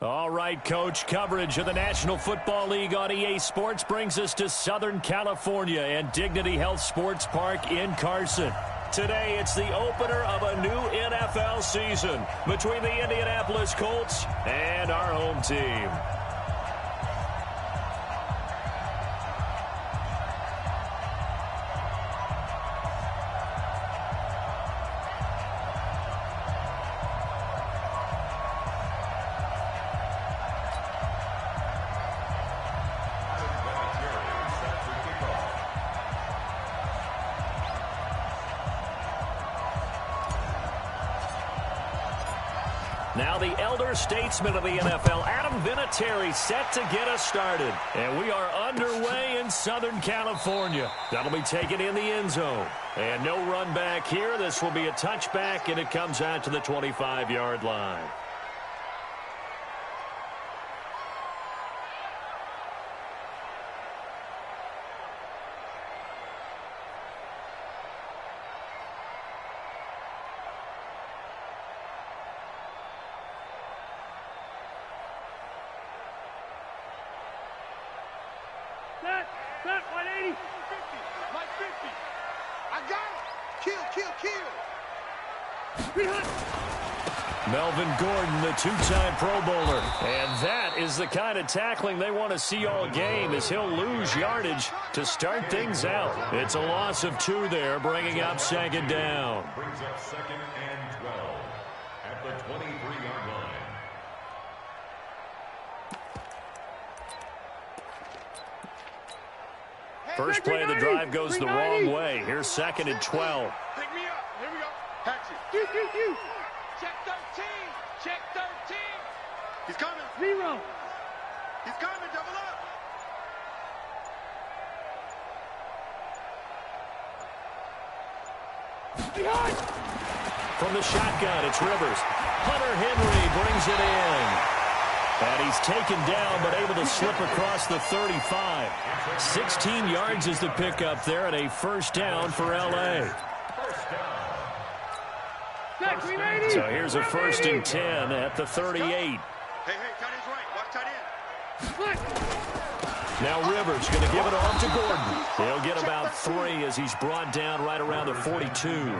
All right, Coach. Coverage of the National Football League on EA Sports brings us to Southern California and Dignity Health Sports Park in Carson. Today, it's the opener of a new NFL season between the Indianapolis Colts and our home team. Now the elder statesman of the NFL, Adam Vinatieri, set to get us started. And we are underway in Southern California. That'll be taken in the end zone. And no run back here. This will be a touchback, and it comes out to the 25-yard line. Set, 180. 50, like 50. I got it. Kill. Melvin Gordon, the two-time Pro Bowler. And that is the kind of tackling they want to see all game, as he'll lose yardage to start things out. It's a loss of 2 there, bringing up second down. Brings up second and 12 at the 23-yard line. First play of the drive goes the wrong way. Here's second and 12. Pick me up. Here we go. Catch it. Check 13. Check 13. He's coming. 0. He's coming. Double up. Behind. From the shotgun, it's Rivers. Hunter Henry brings it in. And he's taken down, but able to slip across the 35. 16 yards is the pickup there, and a first down for L.A. So here's a first and 10 at the 38. Hey, tight end's right. Watch tight end. Now Rivers going to give it off to Gordon. He'll get about 3 as he's brought down right around the 42.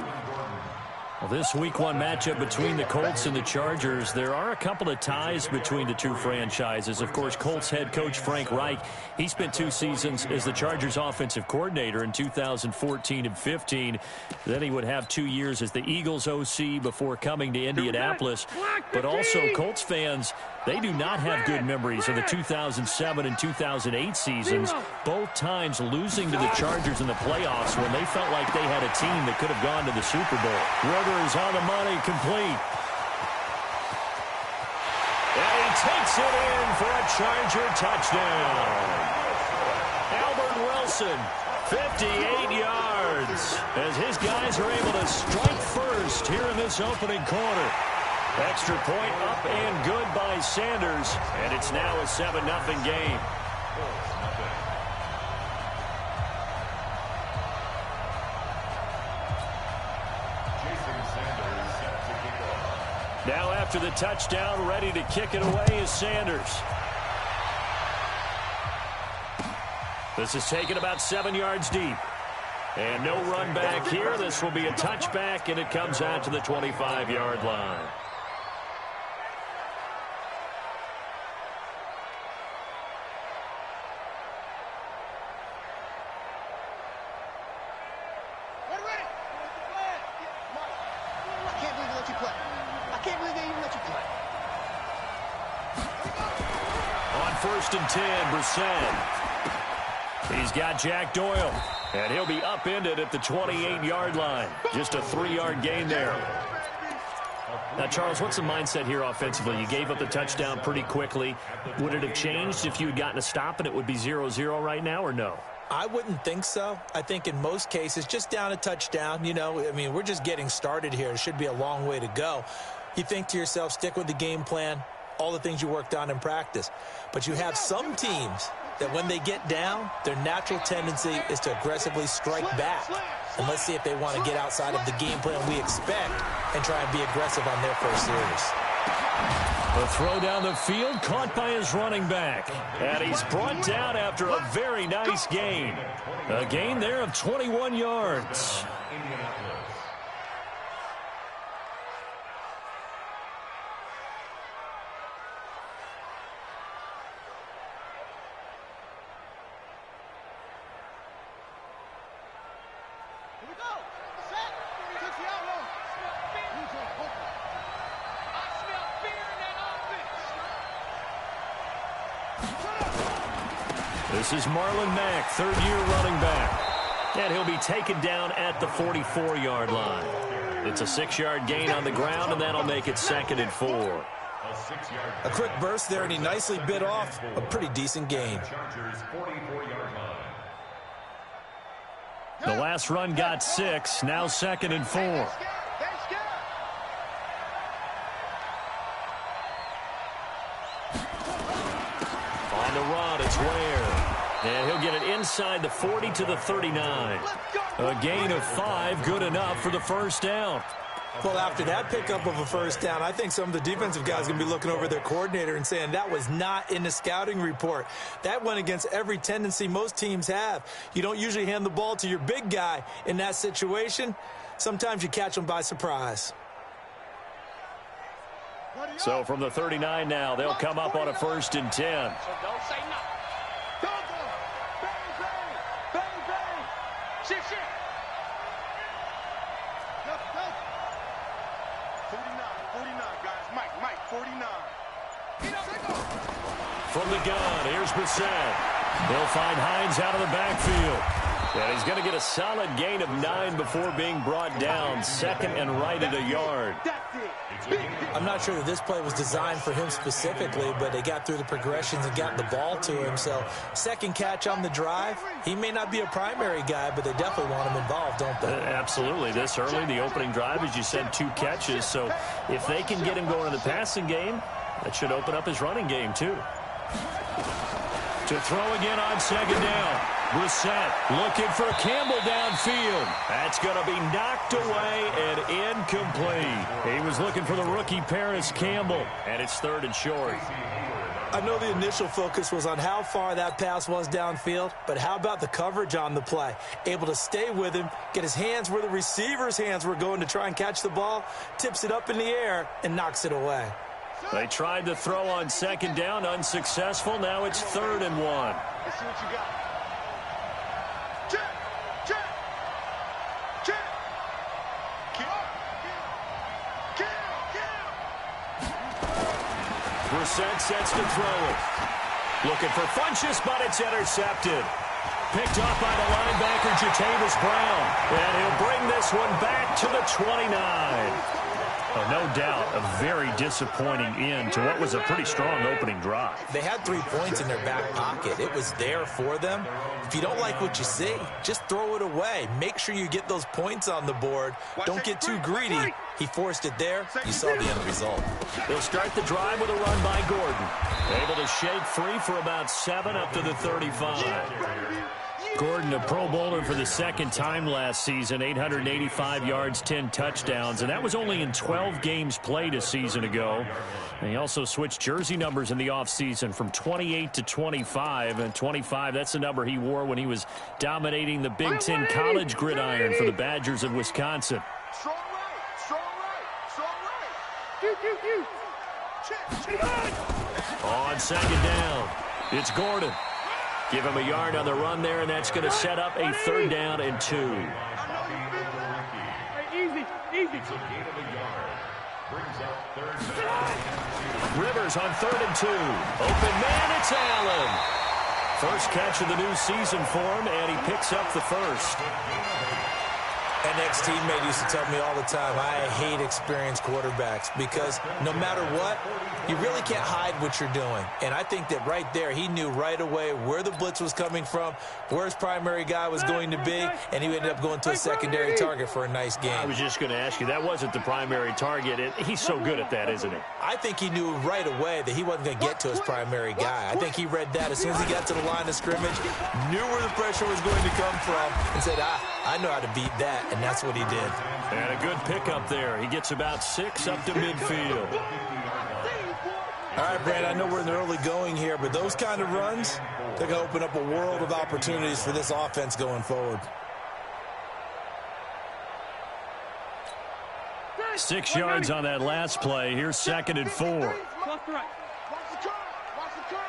Well, this Week 1 matchup between the Colts and the Chargers, there are a couple of ties between the two franchises. Of course, Colts head coach Frank Reich, he spent 2 seasons as the Chargers offensive coordinator in 2014 and 15. Then he would have 2 years as the Eagles OC before coming to Indianapolis. But also, Colts fans, they do not have good memories of the 2007 and 2008 seasons, both times losing to the Chargers in the playoffs when they felt like they had a team that could have gone to the Super Bowl. Rivers on the money, complete. And he takes it in for a Charger touchdown. Albert Wilson, 58 yards, as his guys are able to strike first here in this opening quarter. Extra point up and good by Sanders, and it's now a 7-0 game. Now after the touchdown, ready to kick it away is Sanders. This is taken about 7 yards deep. And no run back here. This will be a touchback, and it comes out to the 25-yard line. First and 10, Brissett. He's got Jack Doyle, and he'll be upended at the 28-yard line. Just a 3-yard gain there. Now, Charles, what's the mindset here offensively? You gave up the touchdown pretty quickly. Would it have changed if you had gotten a stop and it would be 0-0 right now, or no? I wouldn't think so. I think in most cases, just down a touchdown, we're just getting started here. It should be a long way to go. You think to yourself, stick with the game plan, all the things you worked on in practice. But you have some teams that when they get down, their natural tendency is to aggressively strike back. And let's see if they want to get outside of the game plan we expect and try and be aggressive on their first series. A throw down the field, caught by his running back. And he's brought down after a very nice gain. A gain there of 21 yards. This is Marlon Mack, third-year running back. And he'll be taken down at the 44-yard line. It's a 6-yard gain on the ground, and that'll make it 2nd and 4. A quick burst there, and he nicely bit off a pretty decent gain. The last run got 6, now 2nd and 4. On the run, it's Ware. And he'll get it inside the 40 to the 39. A gain of 5, good enough for the first down. Well, after that pickup of a first down, I think some of the defensive guys are going to be looking over their coordinator and saying that was not in the scouting report. That went against every tendency most teams have. You don't usually hand the ball to your big guy in that situation. Sometimes you catch them by surprise. So from the 39 now, they'll come up on a 1st and 10. So don't say nothing. Don't go. Bang, bang. Bang, bang. Shit, shit. 49, guys. Mike, 49. From the gun, here's Brissett. They'll find Hines out of the backfield. And he's going to get a solid gain of 9 before being brought down. 2nd and right at a yard. I'm not sure that this play was designed for him specifically, but they got through the progressions and got the ball to him. So, second catch on the drive. He may not be a primary guy, but they definitely want him involved, don't they? Absolutely. This early, the opening drive, as you said, 2 catches. So, if they can get him going in the passing game, that should open up his running game, too. To throw again on 2nd down. Brissett looking for Campbell downfield. That's going to be knocked away and incomplete. He was looking for the rookie Paris Campbell, and it's 3rd and short. I know the initial focus was on how far that pass was downfield, but how about the coverage on the play? Able to stay with him, get his hands where the receiver's hands were going to try and catch the ball, tips it up in the air, and knocks it away. They tried to throw on 2nd down, unsuccessful. Now it's 3rd and 1. Let's see what you got. Check. Brissett sets to throw it. Looking for Funchess, but it's intercepted. Picked off by the linebacker, Jatavis Brown. And he'll bring this one back to the 29. Oh, no doubt a very disappointing end to what was a pretty strong opening drive. They had 3 points in their back pocket. It was there for them. If you don't like what you see, just throw it away. Make sure you get those points on the board. Don't get too greedy. He forced it there. You saw the end result. They'll start the drive with a run by Gordon. Able to shake free for about 7 up to the 35. Gordon, a Pro Bowler for the 2nd time last season, 885 yards, 10 touchdowns, and that was only in 12 games played a season ago. And he also switched jersey numbers in the offseason from 28 to 25, and 25, that's the number he wore when he was dominating the Big Ten college gridiron for the Badgers of Wisconsin. Strong right. Check. On 2nd down, it's Gordon. Give him a yard on the run there, and that's going to set up a 3rd down and 2. Easy. Rivers on 3rd and 2. Open man, it's Allen. First catch of the new season for him, and he picks up the first. An ex-teammate used to tell me all the time, I hate experienced quarterbacks because no matter what, you really can't hide what you're doing. And I think that right there, he knew right away where the blitz was coming from, where his primary guy was going to be, and he ended up going to a secondary target for a nice game. I was just going to ask you, that wasn't the primary target. He's so good at that, isn't he? I think he knew right away that he wasn't going to get to his primary guy. I think he read that as soon as he got to the line of scrimmage, knew where the pressure was going to come from, and said, I know how to beat that, and that's what he did. And a good pickup there. He gets about 6 up to midfield. All right, Brad, I know we're in the early going here, but those kind of runs, they're going to open up a world of opportunities for this offense going forward. 6 yards on that last play. Here's 2nd and 4. Watch the curl. Watch the curl.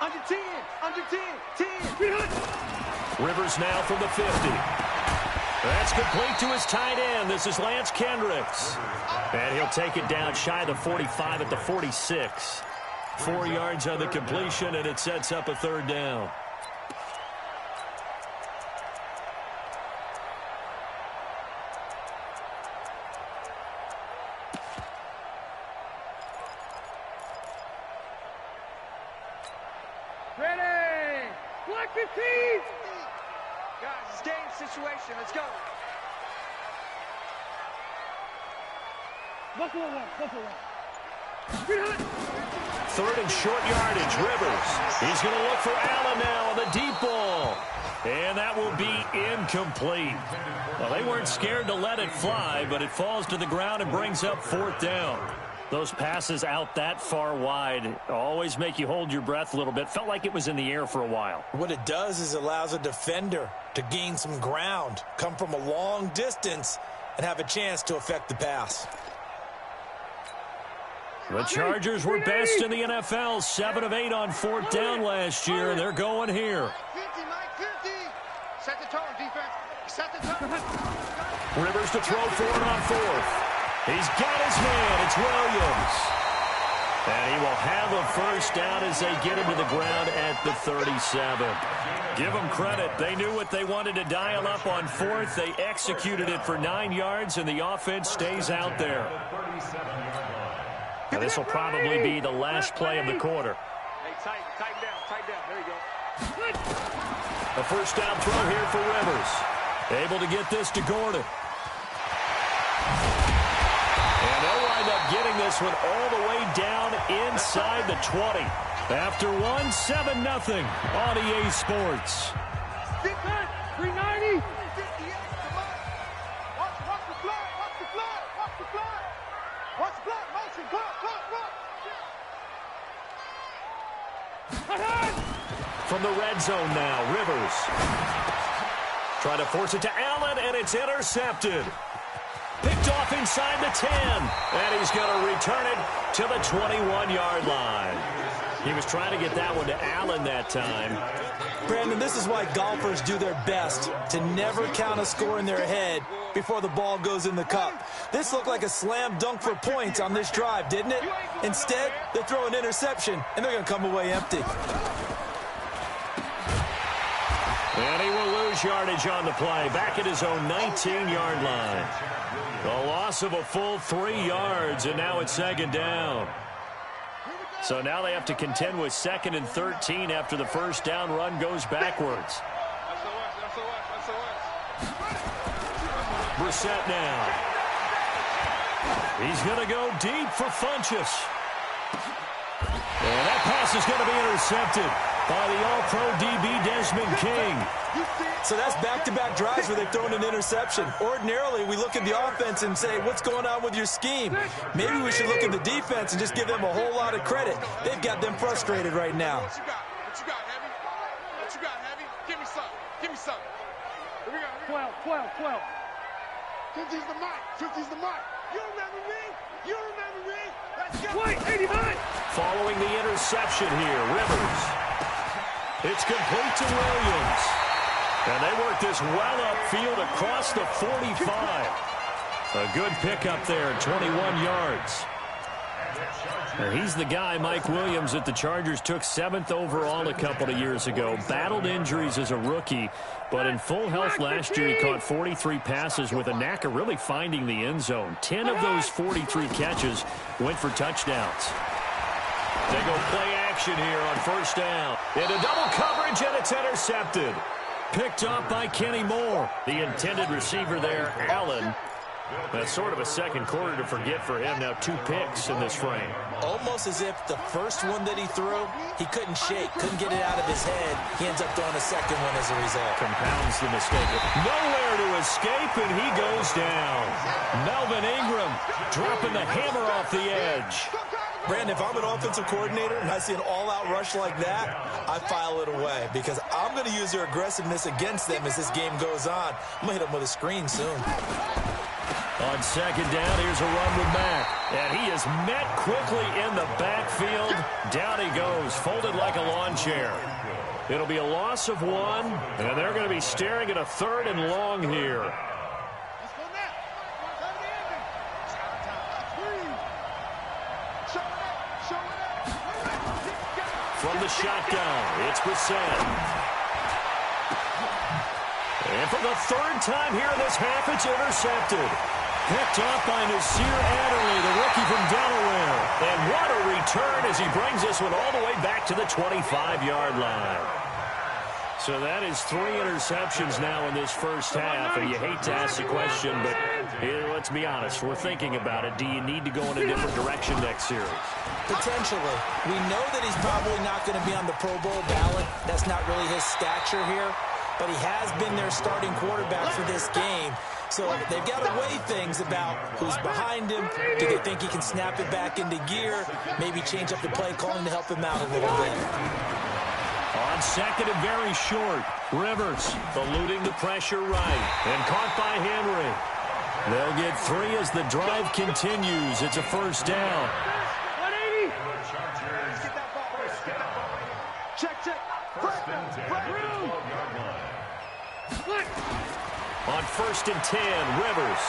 Under 10. Under 10. 10. Rivers now from the 50. That's complete to his tight end. This is Lance Kendricks. And he'll take it down shy of the 45 at the 46. 4 yards on the completion, and it sets up a 3rd down. Ready. Black 15. Guys, it's game situation. Let's go. Buffalo one. Buffalo one. 3rd and short yardage, Rivers. He's going to look for Allen now on the deep ball. And that will be incomplete. Well, they weren't scared to let it fly, but it falls to the ground and brings up 4th down. Those passes out that far wide always make you hold your breath a little bit. Felt like it was in the air for a while. What it does is it allows a defender to gain some ground, come from a long distance, and have a chance to affect the pass. The Chargers were best in the NFL, 7 of 8 on 4th down last year, and they're going here. 50, Mike 50. Set the tone, defense. Set the tone. Rivers to throw for it on 4th. He's got his man. It's Williams. And he will have a 1st down as they get him to the ground at the 37. Give them credit. They knew what they wanted to dial up on 4th. They executed it for 9 yards, and the offense stays out there. Now, this will probably be the last play of the quarter. Hey, tighten down. There you go. A 1st down throw here for Rivers. Able to get this to Gordon. And they'll wind up getting this one all the way down inside the 20. After 1, 7-0 on EA Sports. 390. 58. Watch the flag. Watch the flag. Watch the flag. Watch the flag. Motion. Clock. From the red zone now, Rivers. Trying to force it to Allen, and it's intercepted. Picked off inside the 10, and he's going to return it to the 21-yard line. He was trying to get that one to Allen that time. Brandon, this is why golfers do their best to never count a score in their head before the ball goes in the cup. This looked like a slam dunk for points on this drive, didn't it? Instead, they throw an interception, and they're going to come away empty. And he will lose yardage on the play, back at his own 19-yard line. A loss of a full 3 yards, and now it's 2nd down. So now they have to contend with 2nd and 13 after the 1st down run goes backwards. Brissett now. He's going to go deep for Funchess. And that pass is going to be intercepted by the All-Pro DB Desmond King. So that's back-to-back drives where they've thrown an interception. Ordinarily, we look at the offense and say, what's going on with your scheme? Maybe we should look at the defense and just give them a whole lot of credit. They've got them frustrated right now. What you got, Heavy? What you got, Heavy? Give me something. Give me something. Here we go. 12. 50's the mic. 50's the mic. You remember me? You remember me? Let's go. Wait, 89. Following the interception here, Rivers. It's complete to Williams. And they work this well upfield across the 45. A good pickup there, 21 yards. And he's the guy, Mike Williams, that the Chargers took 7th overall a couple of years ago. Battled injuries as a rookie, but in full health last year, he caught 43 passes with a knack of really finding the end zone. 10 of those 43 catches went for touchdowns. They go play action here on 1st down. Into double coverage, and it's intercepted. Picked up by Kenny Moore. The intended receiver there, Allen. That's sort of a second quarter to forget for him. Now 2 picks in this frame. Almost as if the first one that he threw, he couldn't shake, couldn't get it out of his head. He ends up throwing a second one as a result. Compounds the mistake. Nowhere to escape, and he goes down. Melvin Ingram dropping the hammer off the edge. Brandon, if I'm an offensive coordinator and I see an all-out rush like that, I file it away because I'm going to use their aggressiveness against them as this game goes on. I'm going to hit them with a screen soon. On second down, here's a run with Mack. And he is met quickly in the backfield. Down he goes, folded like a lawn chair. It'll be a loss of 1, and they're going to be staring at a 3rd and long here. From the shotgun, it's Brissett. And for the 3rd time here in this half, it's intercepted. Picked off by Nasir Adderley, the rookie from Delaware. And what a return as he brings this one all the way back to the 25-yard line. So that is 3 interceptions now in this first half. And you hate to ask the question, but let's be honest. We're thinking about it. Do you need to go in a different direction next series? Potentially. We know that he's probably not going to be on the Pro Bowl ballot. That's not really his stature here. But he has been their starting quarterback for this game. So they've got to weigh things about who's behind him. Do they think he can snap it back into gear? Maybe change up the play calling to help him out a little bit. On second and very short, Rivers eluding the pressure right and caught by Henry. They'll get 3 as the drive continues. It's a first down. 180. Check. On first and 10, Rivers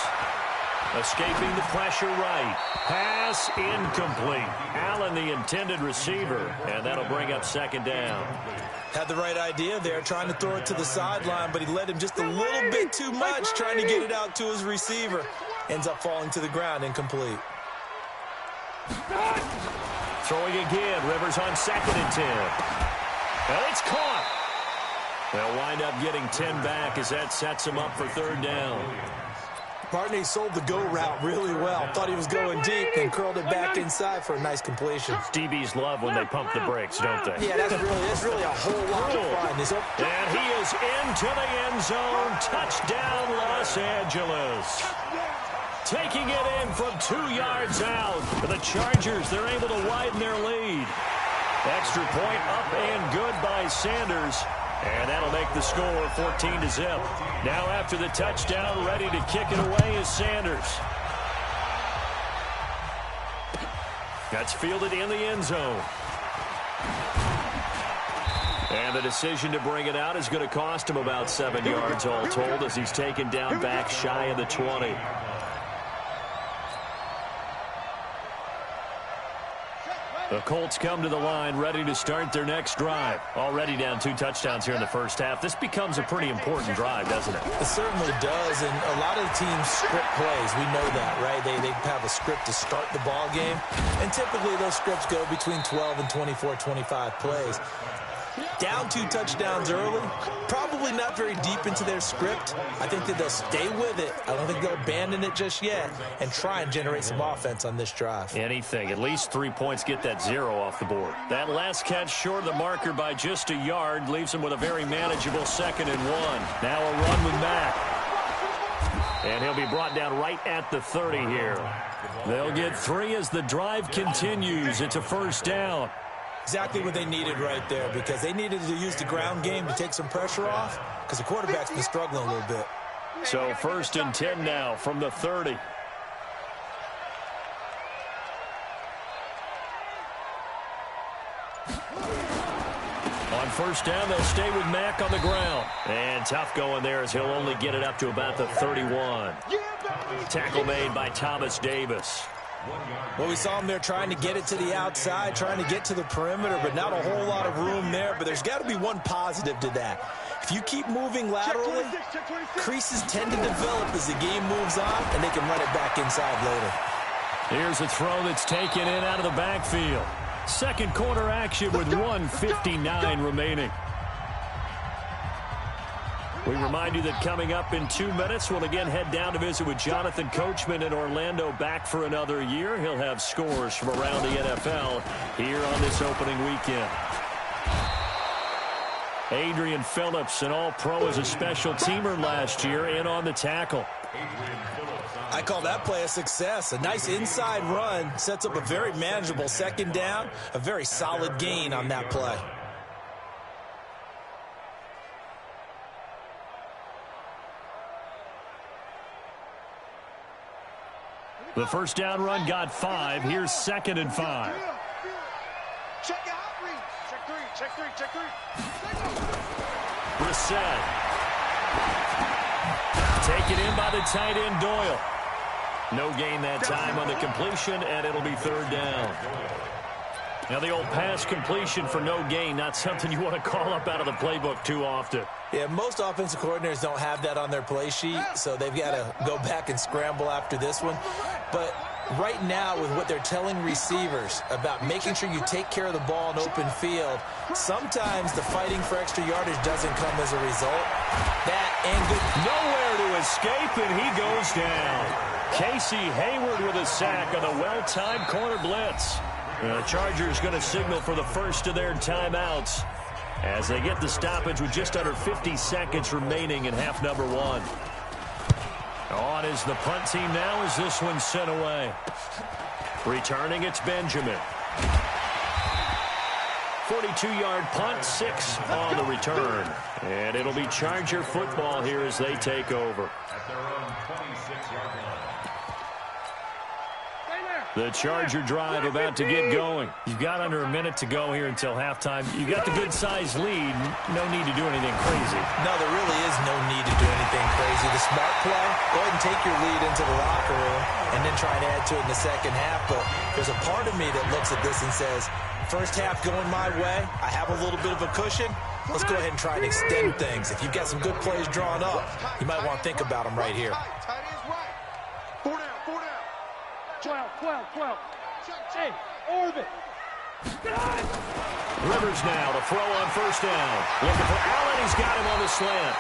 escaping the pressure right. Pass incomplete. Allen, the intended receiver, and that'll bring up second down. Had the right idea there, trying to throw it to the sideline, but he led him just a little bit too much, trying to get it out to his receiver. Ends up falling to the ground, incomplete. Throwing again, Rivers on second and 10. And it's caught. They'll wind up getting 10 back as that sets him up for third down. Barney sold the go route really well. Thought he was going deep, then curled it back inside for a nice completion. DBs love when they pump the brakes, don't they? Yeah, that's really a whole lot of fun. And he is into the end zone. Touchdown, Los Angeles. Taking it in from 2 yards out. For the Chargers, they're able to widen their lead. Extra point up and good by Sanders. And that'll make the score 14-0. Now after the touchdown, ready to kick it away is Sanders. That's fielded in the end zone. And the decision to bring it out is going to cost him about 7 yards all told as he's taken down back shy of the 20. The Colts come to the line ready to start their next drive. Already down 2 touchdowns here in the first half. This becomes a pretty important drive, doesn't it? It certainly does, and a lot of teams script plays. We know that, right? They have a script to start the ball game, and typically those scripts go between 12 and 24, 25 plays. Down 2 touchdowns early, probably not very deep into their script. I think that they'll stay with it. I don't think they'll abandon it just yet and try and generate some offense on this drive. Anything. At least 3 points, get that 0 off the board. That last catch short of the marker by just a yard leaves him with a very manageable 2nd and 1. Now a run with Mack. And he'll be brought down right at the 30 here. They'll get 3 as the drive continues. It's a first down. Exactly what they needed right there, because they needed to use the ground game to take some pressure off, because the quarterback's been struggling a little bit. So first and 10 now from the 30. On first down, they'll stay with Mack on the ground. And tough going there as he'll only get it up to about the 31. Tackle made by Thomas Davis. Well, we saw him there trying to get it to the outside, trying to get to the perimeter, but not a whole lot of room there. But there's got to be one positive to that. If you keep moving laterally, creases tend to develop as the game moves on, and they can run it back inside later. Here's a throw that's taken in out of the backfield. Second quarter action with 1:59 remaining. We remind you that coming up in 2 minutes, we'll again head down to visit with Jonathan Coachman in Orlando, back for another year. He'll have scores from around the NFL here on this opening weekend. Adrian Phillips, an all-pro as a special teamer last year, in on the tackle. I call that play a success. A nice inside run sets up a very manageable second down, a very solid gain on that play. The first down run got 5. Here's 2nd and 5. Check out read. Check 3, check 3, check 3. Brissett. Taken in by the tight end, Doyle. No gain that time on the completion, and it'll be 3rd down. Now, the old pass completion for no gain, not something you want to call up out of the playbook too often. Yeah, most offensive coordinators don't have that on their play sheet, so they've got to go back and scramble after this one. But right now, with what they're telling receivers about making sure you take care of the ball in open field, sometimes the fighting for extra yardage doesn't come as a result. That and good. Nowhere to escape, and he goes down. Casey Hayward with a sack on the well-timed corner blitz. The Chargers going to signal for the first of their timeouts as they get the stoppage with just under 50 seconds remaining in half number 1. On is the punt team now as this one's sent away. Returning, it's Benjamin. 42-yard punt, 6 on the return. And it'll be Charger football here as they take over. At their own 26-yard line. The Charger drive about to get going. You've got under a minute to go here until halftime. You got the good-sized lead. No need to do anything crazy. No, there really is no need to do anything crazy. The smart play, go ahead and take your lead into the locker room and then try and add to it in the second half. But there's a part of me that looks at this and says, first half going my way, I have a little bit of a cushion. Let's go ahead and try and extend things. If you've got some good plays drawn up, you might want to think about them right here. 12. Hey, orbit. Rivers now to throw on first down. Looking for Allen. He's got him on the slant.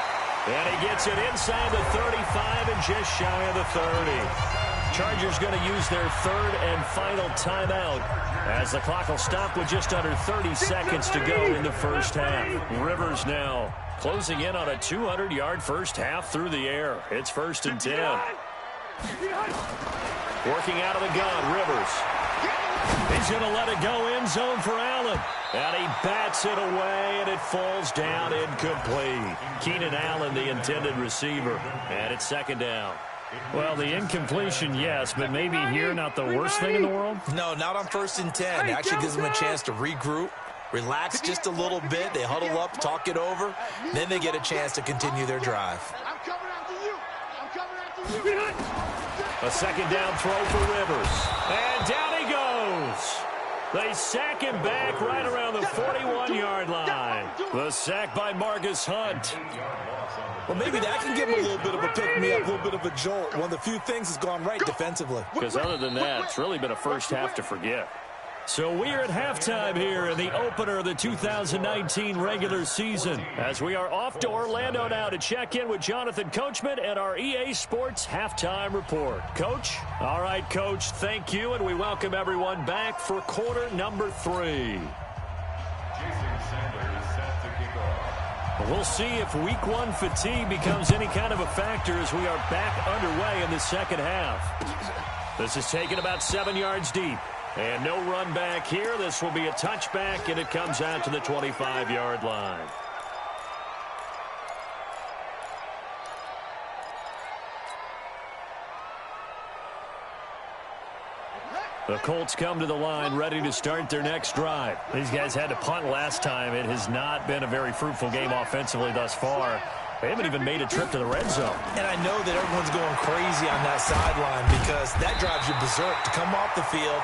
And he gets it inside the 35 and just shy of the 30. Chargers going to use their 3rd and final timeout as the clock will stop with just under 30 seconds to go in the first half. Rivers now closing in on a 200-yard first half through the air. It's 1st and 10. Working out of the gun, Rivers. He's going to let it go end zone for Allen. And he bats it away, and it falls down incomplete. Keenan Allen, the intended receiver. And it's 2nd down. Well, the incompletion, yes, but maybe here not the worst thing in the world? No, not on 1st and 10. It actually gives them a chance to regroup, relax just a little bit. They huddle up, talk it over. Then they get a chance to continue their drive. I'm coming after you. I'm coming after you. A 2nd down throw for Rivers. And down he goes. They sack him back right around the 41-yard line. The sack by Marcus Hunt. Well, maybe that can give him a little bit of a pick-me-up, a little bit of a jolt. One of the few things has gone right defensively. Because other than that, it's really been a first half to forget. So we're at halftime here in the opener of the 2019 regular season as we are off to Orlando now to check in with Jonathan Coachman and our EA Sports halftime report. Coach? All right, Coach, thank you, and we welcome everyone back for quarter number 3. Jason Sanders set to kick off. We'll see if week 1 fatigue becomes any kind of a factor as we are back underway in the second half. This is taken about 7 yards deep. And no run back here. This will be a touchback, and it comes out to the 25-yard line. The Colts come to the line ready to start their next drive. These guys had to punt last time. It has not been a very fruitful game offensively thus far. They haven't even made a trip to the red zone. And I know that everyone's going crazy on that sideline because that drives you berserk to come off the field,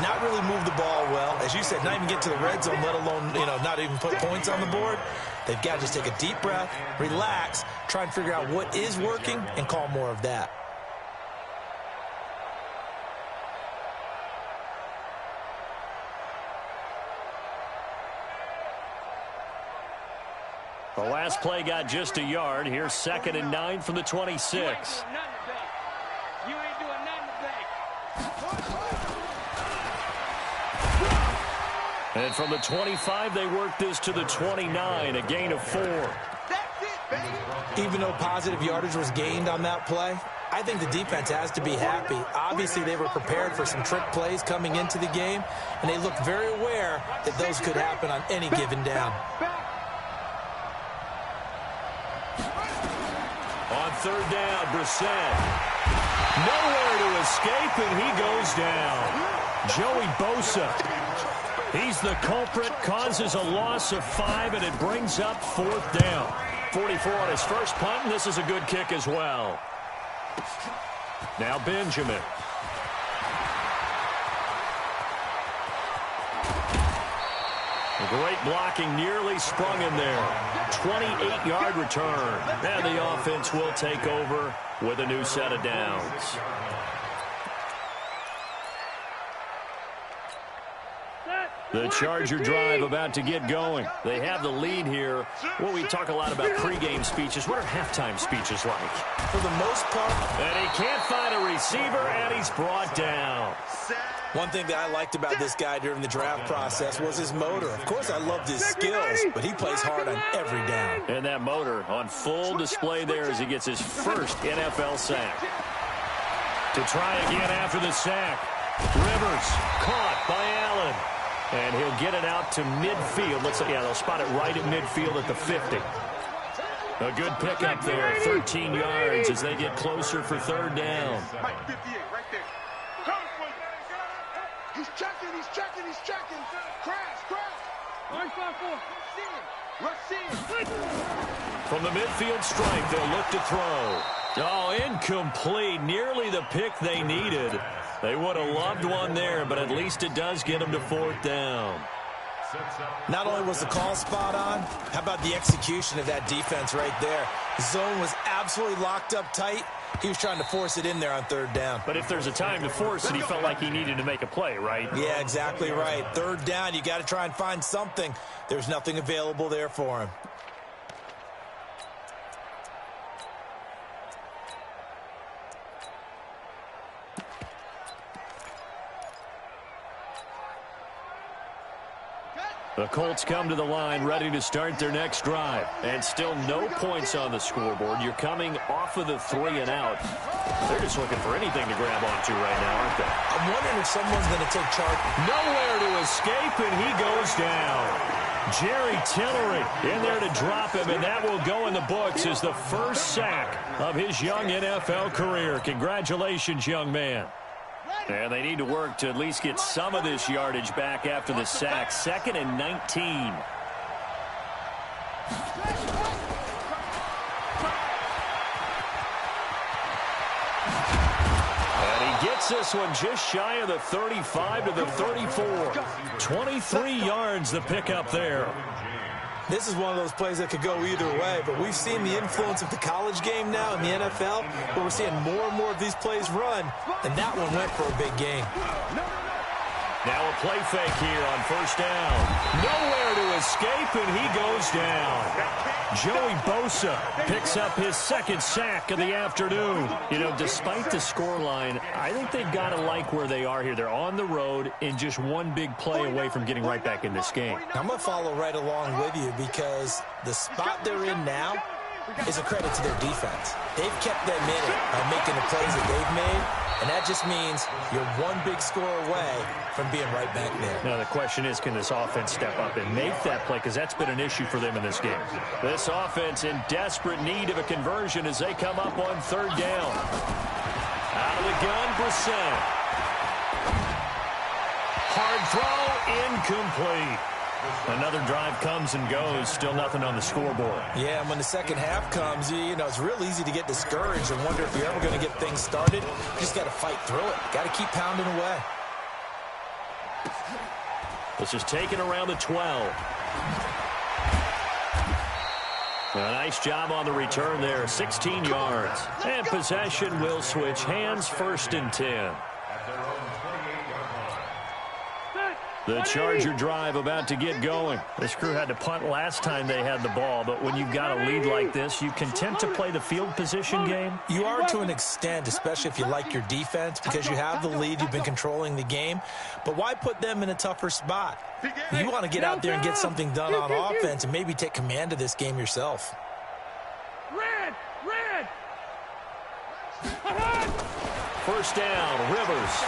not really move the ball well. As you said, not even get to the red zone, let alone, not even put points on the board. They've got to just take a deep breath, relax, try and figure out what is working and call more of that. The last play got just a yard. Here's 2nd and 9 from the 26. You ain't doing nothing today. And from the 25, they work this to the 29, a gain of 4. That's it, baby. Even though positive yardage was gained on that play, I think the defense has to be happy. Obviously, they were prepared for some trick plays coming into the game, and they looked very aware that those could happen on any given down. On third down, Brissett. Nowhere to escape, and he goes down. Joey Bosa. He's the culprit, causes a loss of 5, and it brings up fourth down. 44 on his first punt, and this is a good kick as well. Now Benjamin. Great blocking, nearly sprung in there. 28-yard return. And the offense will take over with a new set of downs. The Charger drive about to get going. They have the lead here. Well, we talk a lot about pregame speeches. What are halftime speeches like? For the most part. And he can't find a receiver, and he's brought down. One thing that I liked about this guy during the draft process was his motor. Of course, I loved his skills, but he plays hard on every down. And that motor on full display there as he gets his first NFL sack. To try again after the sack. Rivers caught by Allen. And he'll get it out to midfield. Looks like, yeah, they'll spot it right at midfield at the 50. A good pickup there, 13 yards as they get closer for third down. Mike 58 right there. He's checking. Crash. Rush in. From the midfield stripe, they'll look to throw. Oh, incomplete. Nearly the pick they needed. They would have loved one there, but at least it does get them to fourth down. Not only was the call spot on, how about the execution of that defense right there? The zone was absolutely locked up tight. He was trying to force it in there on third down. But if there's a time to force it, he felt like he needed to make a play, right? Yeah, exactly right. Third down, you got to try and find something. There's nothing available there for him. The Colts come to the line ready to start their next drive. And still no points on the scoreboard. You're coming off of the 3 and out. They're just looking for anything to grab onto right now, aren't they? I'm wondering if someone's going to take charge. Nowhere to escape, and he goes down. Jerry Tillery in there to drop him, and that will go in the books as the first sack of his young NFL career. Congratulations, young man. And they need to work to at least get some of this yardage back after the sack. 2nd and 19. And he gets this one just shy of the 35 to the 34. 23 yards the pickup there. This is one of those plays that could go either way, but we've seen the influence of the college game now in the NFL, where we're seeing more and more of these plays run, and that one went for a big gain. Now a play fake here on first down. Nowhere to escape, and he goes down. Joey Bosa picks up his second sack of the afternoon. You know, despite the scoreline, I think they've got to like where they are here. They're on the road and just one big play away from getting right back in this game. I'm going to follow right along with you because the spot they're in now is a credit to their defense. They've kept them in it by making the plays that they've made, and that just means you're one big score away from being right back there. Now the question is, can this offense step up and make that play? Because that's been an issue for them in this game. This offense in desperate need of a conversion as they come up on third down. Out of the gun, Brissett. Hard throw, incomplete. Another drive comes and goes, still nothing on the scoreboard. Yeah, and when the second half comes, you know, it's real easy to get discouraged and wonder if you're ever going to get things started. You just got to fight through it. Got to keep pounding away. This is taken around the 12. A nice job on the return there, 16 yards. And possession will switch hands, 1st and 10. The Charger drive about to get going. This crew had to punt last time they had the ball, but when you've got a lead like this, you content to play the field position game? You are to an extent, especially if you like your defense, because you have the lead, you've been controlling the game. But why put them in a tougher spot? You want to get out there and get something done on offense and maybe take command of this game yourself. Red! First down, Rivers.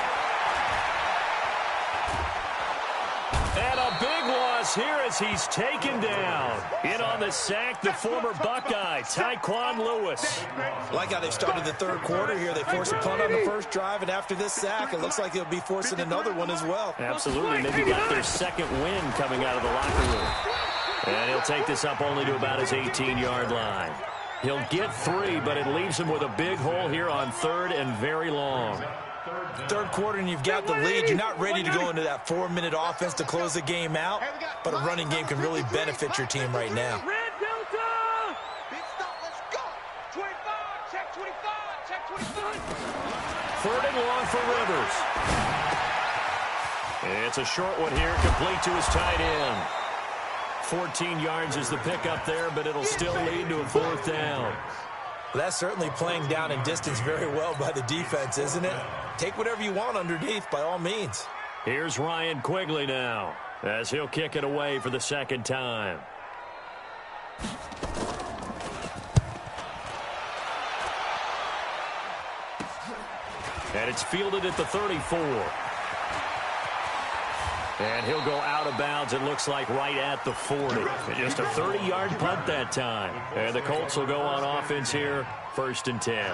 And a big loss here as he's taken down. In on the sack, the former Buckeye, Tyquan Lewis. Like how they've started the third quarter here. They force a punt on the first drive, and after this sack, it looks like they'll be forcing another one as well. Absolutely. Maybe got their second win coming out of the locker room. And he'll take this up only to about his 18-yard line. He'll get 3, but it leaves him with a big hole here on third and very long. Third quarter and you've got the lead. You're not ready to go into that 4-minute offense to close the game out, but a running game can really benefit your team right now. Red Delta! Big stop, let's go! 25, check 25, check 25. Third and long for Rivers. It's a short one here, complete to his tight end. 14 yards is the pickup there, but it'll still lead to a fourth down. Well, that's certainly playing down in distance very well by the defense, isn't it? Take whatever you want underneath, by all means. Here's Ryan Quigley now, as he'll kick it away for the second time. And it's fielded at the 34. And he'll go out of bounds, it looks like, right at the 40. Just a 30-yard punt that time. And the Colts will go on offense here, 1st and 10.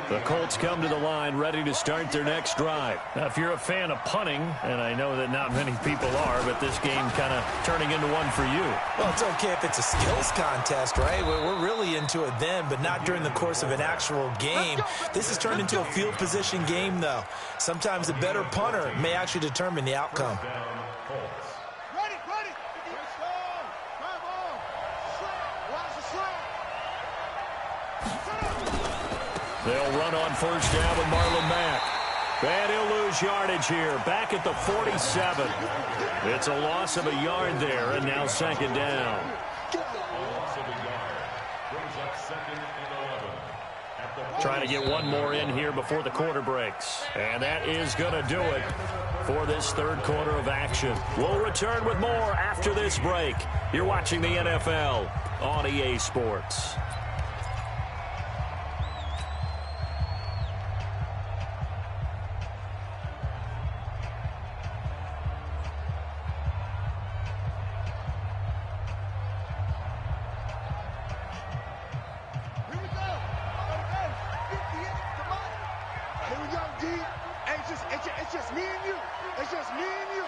The Colts come to the line ready to start their next drive. Now, if you're a fan of punting, and I know that not many people are, but this game kind of turning into one for you. Well, it's okay if it's a skills contest, right? We're really into it then, but not during the course of an actual game. This has turned into a field position game, though. Sometimes the better punter may actually determine the outcome. Ready, ready! Come on! Watch the slam! They'll run on first down with Marlon Mack. And he'll lose yardage here, back at the 47. It's a loss of a yard there, and now second down. Trying to get one more in here before the quarter breaks. And that is going to do it for this third quarter of action. We'll return with more after this break. You're watching the NFL on EA Sports. It's just me and you. It's just me and you.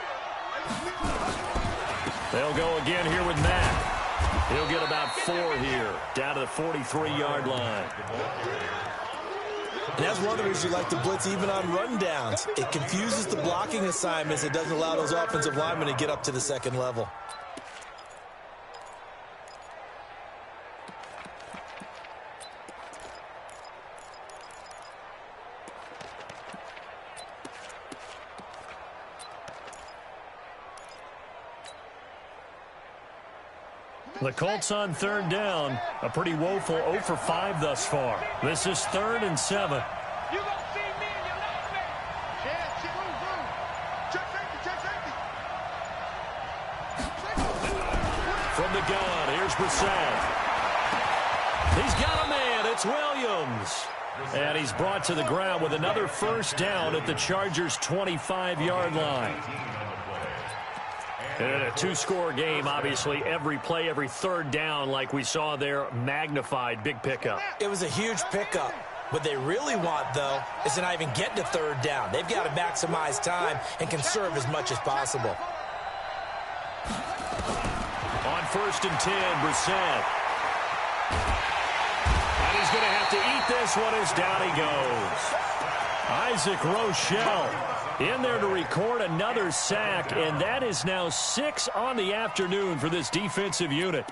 They'll go again here with Mack. He'll get about 4 here, down to the 43-yard line. And that's one of the reasons you like to blitz even on run downs. It confuses the blocking assignments. It doesn't allow those offensive linemen to get up to the second level. The Colts on third down, a pretty woeful 0 for 5 thus far. This is 3rd and 7. You gonna see me in your nightmare. Yeah, check safety. From the gun, here's Brissett. He's got a man, it's Williams. And he's brought to the ground with another first down at the Chargers' 25-yard line. In a 2-score game, obviously, every play, every third down, like we saw there, magnified, big pickup. It was a huge pickup. What they really want, though, is to not even get to third down. They've got to maximize time and conserve as much as possible. On 1st and 10, Brissett. And he's going to have to eat this one as down he goes. Isaac Rochelle in there to record another sack, and that is now 6 on the afternoon for this defensive unit.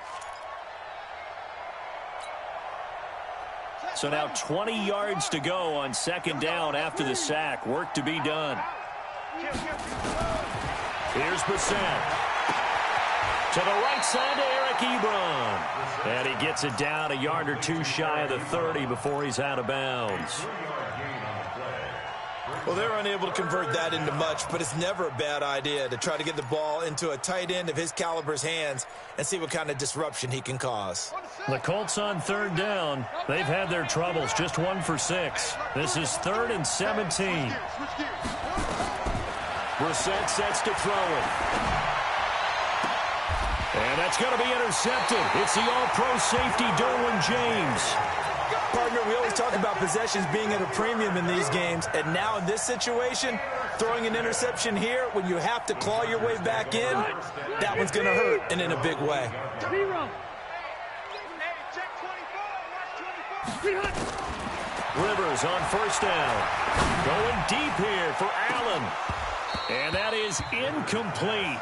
So now 20 yards to go on second down after the sack. Work to be done. Here's Brissett. To the right side to Eric Ebron. And he gets it down a yard or 2 shy of the 30 before he's out of bounds. Well, they're unable to convert that into much, but it's never a bad idea to try to get the ball into a tight end of his caliber's hands and see what kind of disruption he can cause. The Colts on third down. They've had their troubles, just 1 for 6. This is 3rd and 17. Brissett sets to throw it. And that's going to be intercepted. It's the all-pro safety, Derwin James. Partner, we always talk about possessions being at a premium in these games, and now in this situation, throwing an interception here when you have to claw your way back in, that one's going to hurt, and in a big way. Rivers on first down. Going deep here for Allen. And that is incomplete.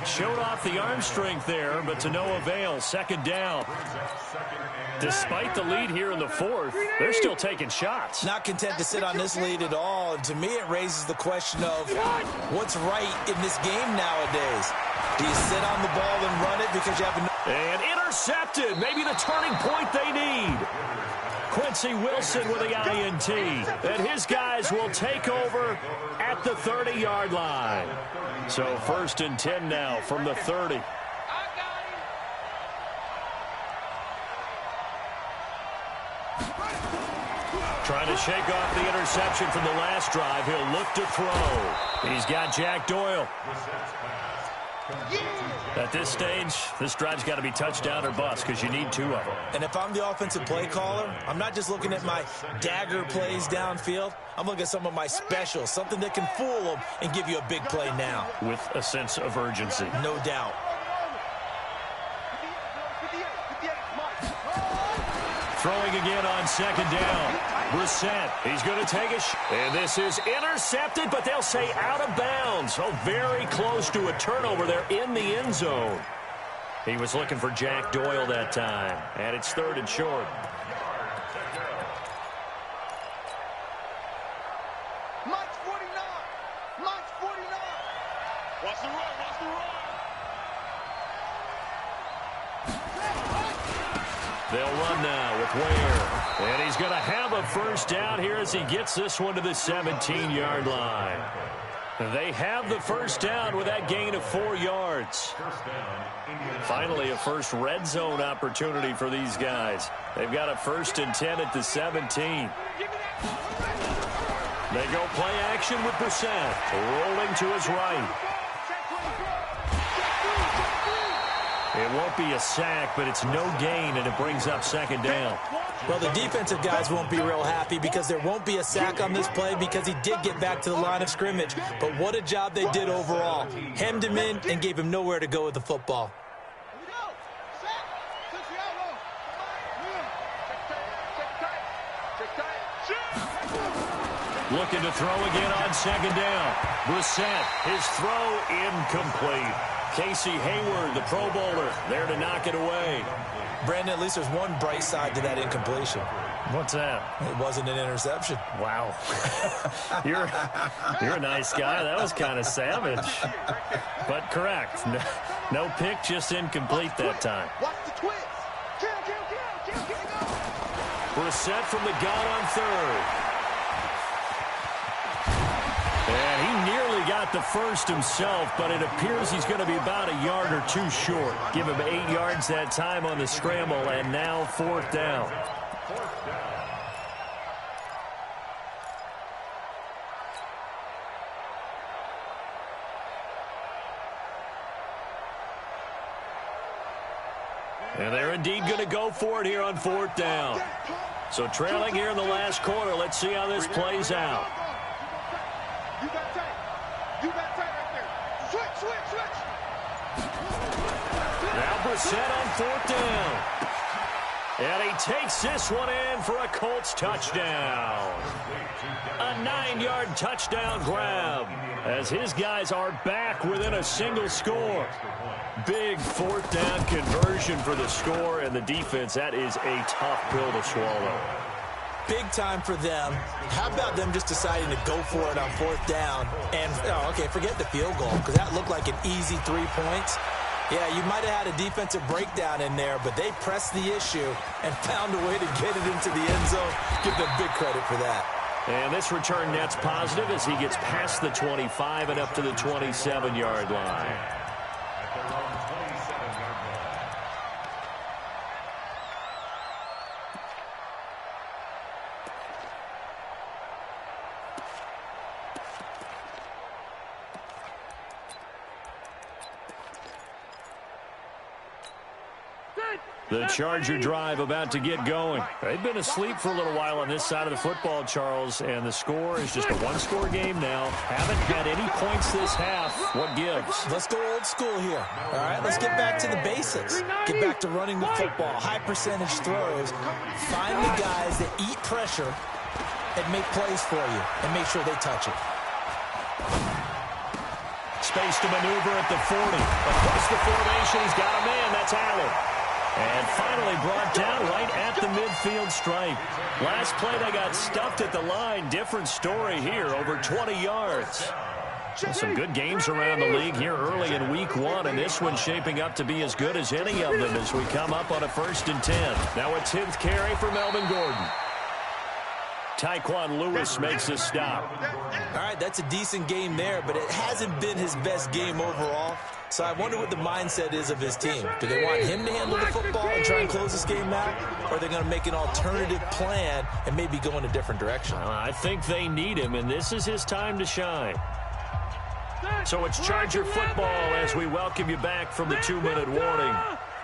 Showed off the arm strength there, but to no avail. 2nd down. Despite the lead here in the 4th, they're still taking shots. Not content to sit on this lead at all. And to me, it raises the question of what's right in this game nowadays. Do you sit on the ball and run it because you have a... And intercepted. Maybe the turning point they need. Quincy Wilson with the INT. And his guys will take over at the 30-yard line. So 1st and 10 now from the 30. Trying to shake off the interception from the last drive. He'll look to throw. He's got Jack Doyle. At this stage, this drive's got to be touchdown or bust because you need 2 of them. And if I'm the offensive play caller, I'm not just looking at my dagger plays downfield. I'm looking at some of my specials, something that can fool them and give you a big play now. With a sense of urgency. No doubt. Throwing again on 2nd down. Brissett, he's going to take a and this is intercepted, but they'll say out of bounds. Oh, very close to a turnover there in the end zone. He was looking for Jack Doyle that time, and it's 3rd and short. Mike's 49. Mike's 49. Watch the run. Watch the run. They'll run now with Ware. And he's going to have a first down here as he gets this one to the 17-yard line. They have the first down with that gain of 4 yards. Finally, a first red zone opportunity for these guys. They've got a 1st and 10 at the 17. They go play action with Brissett. Rolling to his right. It won't be a sack, but it's no gain, and it brings up 2nd down. Well, the defensive guys won't be real happy because there won't be a sack on this play because he did get back to the line of scrimmage. But what a job they did overall. Hemmed him in and gave him nowhere to go with the football. Looking to throw again on 2nd down. Brissett, his throw incomplete. Casey Hayward, the Pro Bowler, there to knock it away. Brandon, at least there's one bright side to that incompletion. What's that? It wasn't an interception. Wow. You're a nice guy. That was kind of savage. But correct. No pick, just incomplete that time. Watch the twist. Brissett from the gun on 3rd. And he nearly got the first himself, but it appears he's going to be about a yard or 2 short. Give him 8 yards that time on the scramble, and now 4th down. And they're indeed going to go for it here on 4th down. So trailing here in the last quarter, let's see how this plays out. You got tight. You got tight right there. Switch. Now Brissett on 4th down. And he takes this one in for a Colts touchdown. A 9-yard touchdown grab as his guys are back within a single score. Big 4th down conversion for the score, and the defense, that is a tough pill to swallow. Big time for them. How about them just deciding to go for it on 4th down? And, forget the field goal, because that looked like an easy 3 points. Yeah, you might have had a defensive breakdown in there, but they pressed the issue and found a way to get it into the end zone. Give them big credit for that. And this return net's positive as he gets past the 25 and up to the 27-yard line. The Charger drive about to get going. They've been asleep for a little while on this side of the football, Charles, and the score is just a one-score game now. Haven't had any points this half. What gives? Let's go old school here. All right, let's get back to the basics. Get back to running the football, high-percentage throws. Find the guys that eat pressure and make plays for you and make sure they touch it. Space to maneuver at the 40. Across the formation, he's got a man. That's Allen. And finally brought down right at the midfield stripe. Last play, they got stuffed at the line. Different story here, over 20 yards. Some good games around the league here early in week 1, and this one's shaping up to be as good as any of them as we come up on a 1st and 10. Now a 10th carry for Melvin Gordon. Tyquan Lewis makes a stop. All right, that's a decent game there, but it hasn't been his best game overall. So I wonder what the mindset is of his team. Do they want him to handle the football and try and close this game out? Or are they going to make an alternative plan and maybe go in a different direction? I think they need him, and this is his time to shine. So it's Charger football as we welcome you back from the 2-minute warning.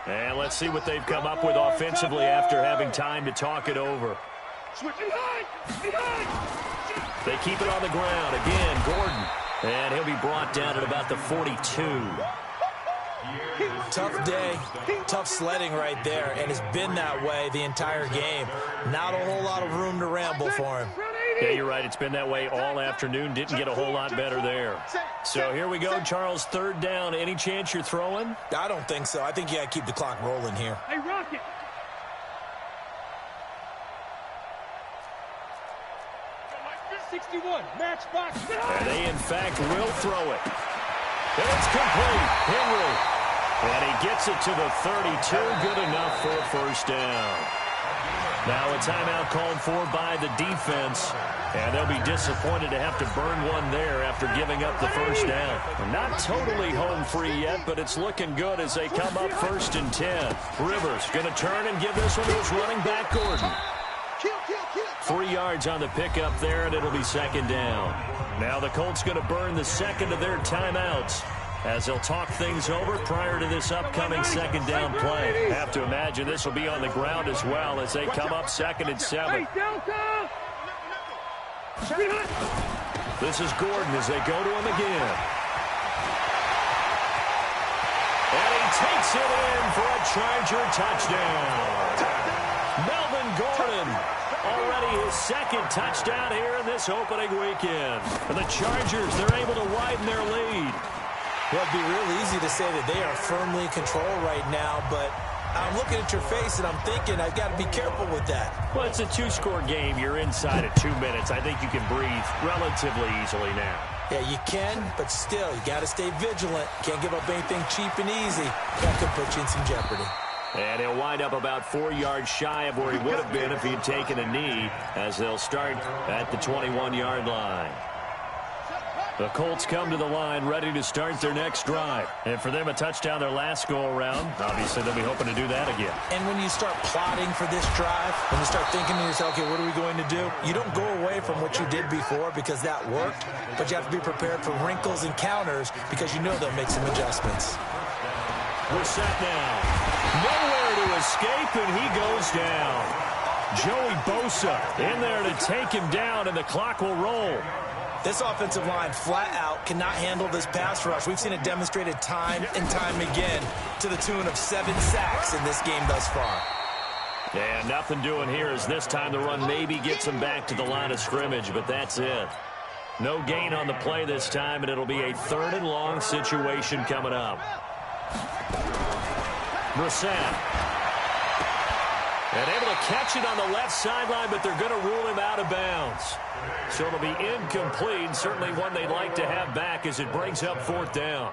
And let's see what they've come up with offensively after having time to talk it over. They keep it on the ground. Again, Gordon. And he'll be brought down at about the 42. Tough day, tough sledding right there, and it's been that way the entire game. Not a whole lot of room to ramble for him. Yeah, you're right. It's been that way all afternoon. Didn't get a whole lot better there. So here we go, Charles, 3rd down. Any chance you're throwing? I don't think so. I think you got to keep the clock rolling here. Hey, Rocket. Matchbox. And they, in fact, will throw it. And it's complete. Henry. And he gets it to the 32. Good enough for a 1st down. Now a timeout called for by the defense. And they'll be disappointed to have to burn one there after giving up the 1st down. Not totally home free yet, but it's looking good as they come up 1st and 10. Rivers going to turn and give this one to his running back, Gordon. 3 yards on the pickup there, and it'll be 2nd down. Now the Colts going to burn the 2nd of their timeouts as they'll talk things over prior to this upcoming 2nd down play. Have to imagine this will be on the ground as well as they come up 2nd and 7. This is Gordon as they go to him again. And he takes it in for a Charger touchdown. Melvin Gordon. Already his 2nd touchdown here in this opening weekend. And the Chargers, they're able to widen their lead. Well, it'd be real easy to say that they are firmly in control right now, but I'm looking at your face and I'm thinking I've got to be careful with that. Well, it's a 2-score game. You're inside at 2 minutes. I think you can breathe relatively easily now. Yeah, you can, but still, you got to stay vigilant. Can't give up anything cheap and easy. That could put you in some jeopardy. And he'll wind up about 4 yards shy of where he would have been if he'd taken a knee as they'll start at the 21-yard line. The Colts come to the line ready to start their next drive. And for them, a touchdown their last go-around. Obviously, they'll be hoping to do that again. And when you start plotting for this drive, when you start thinking to yourself, okay, what are we going to do? You don't go away from what you did before because that worked, but you have to be prepared for wrinkles and counters because you know they'll make some adjustments. We're set now. Nowhere to escape, and he goes down. Joey Bosa in there to take him down, and the clock will roll. This offensive line flat out cannot handle this pass rush. We've seen it demonstrated time and time again to the tune of 7 sacks in this game thus far. And nothing doing here as this time the run maybe gets him back to the line of scrimmage, but that's it. No gain on the play this time, and it'll be a 3rd and long situation coming up. Brissett. And able to catch it on the left sideline, but they're going to rule him out of bounds. So it'll be incomplete, certainly one they'd like to have back as it brings up 4th down.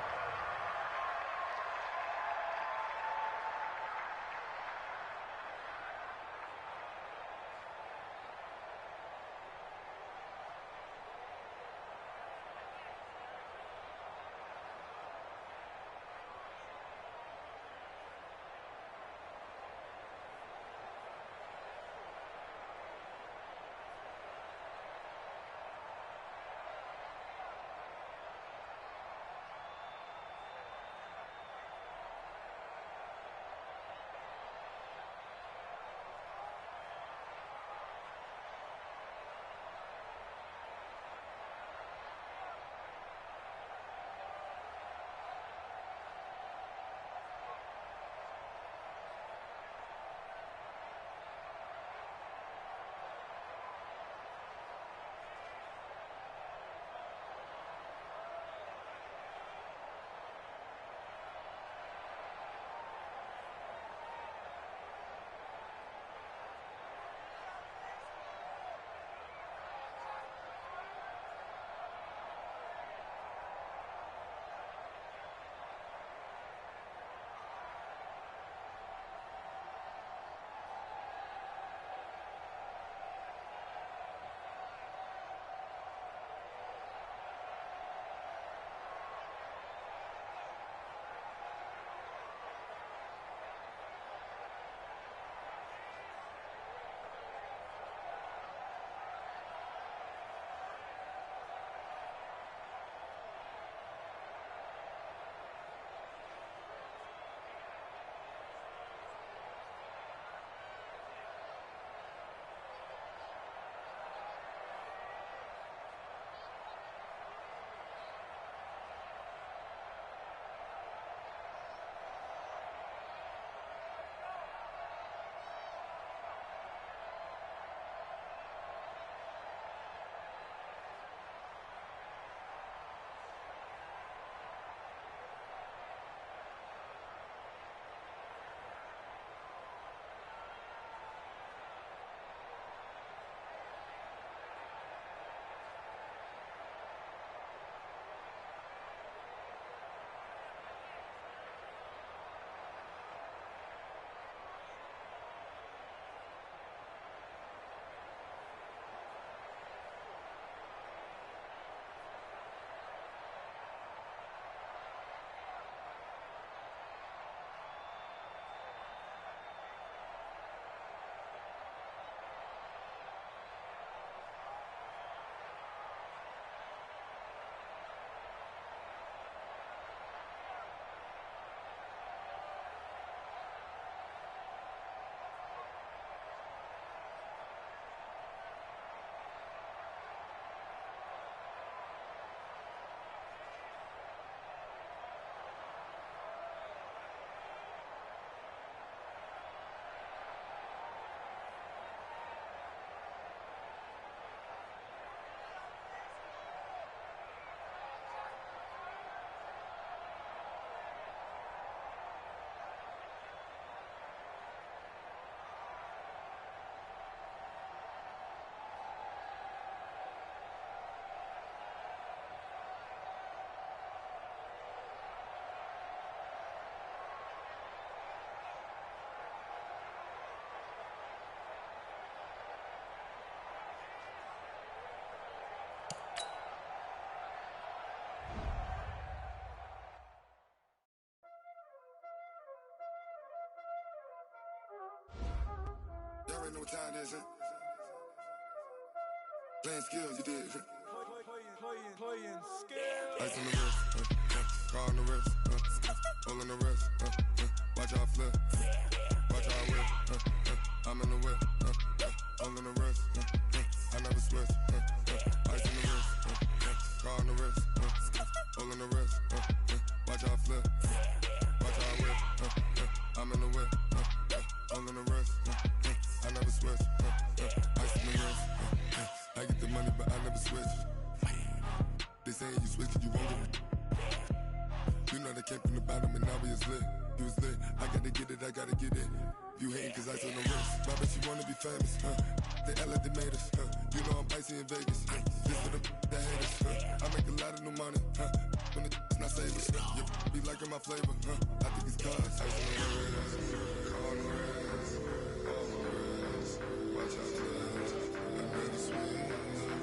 already know what time it is, huh? Playing skills, you did, huh? Playing skills. Ice on the wrist, car on the wrist, hole in the wrist, watch how I flip, watch how I whip, I'm in the whip, hole in the wrist, I never switch, ice on the wrist, car on the wrist, hole in the wrist, watch how I flip, watch how I whip, I'm in the whip, hole in the wrist, I never switch, ice on the wrist, I get the money but I never switch. They saying you switch and you won't get it. You know they came from the bottom and now we is lit. You was lit, I gotta get it, I gotta get it. You hating cause ice on the wrist. My bitch, you wanna be famous, They act like they made us, You know I'm icy in Vegas, This for the that hate us, I make a lot of new money, When the not savers, You be liking my flavor, I think it's cause ice on the wrist, on the wrist, on the wrist. Watch out, cuz I never switch,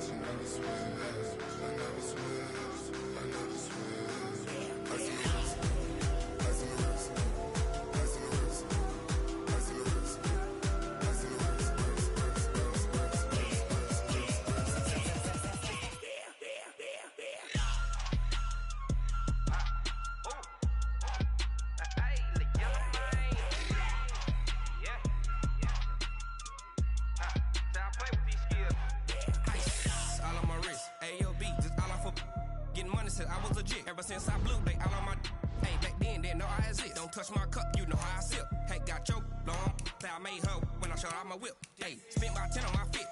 I never switch. I never switch, I never switch. Ice on the wrist, ice on the wrist, ice on the wrist, ice on the wrist, ice on the wrist, I was legit. Ever since I blew, they all on my hey, back then, didn't know I exist. Don't touch my cup, you know how I sip. Hey, got your long, say I made her when I showed out my whip. Hey, spent my 10 on my fit.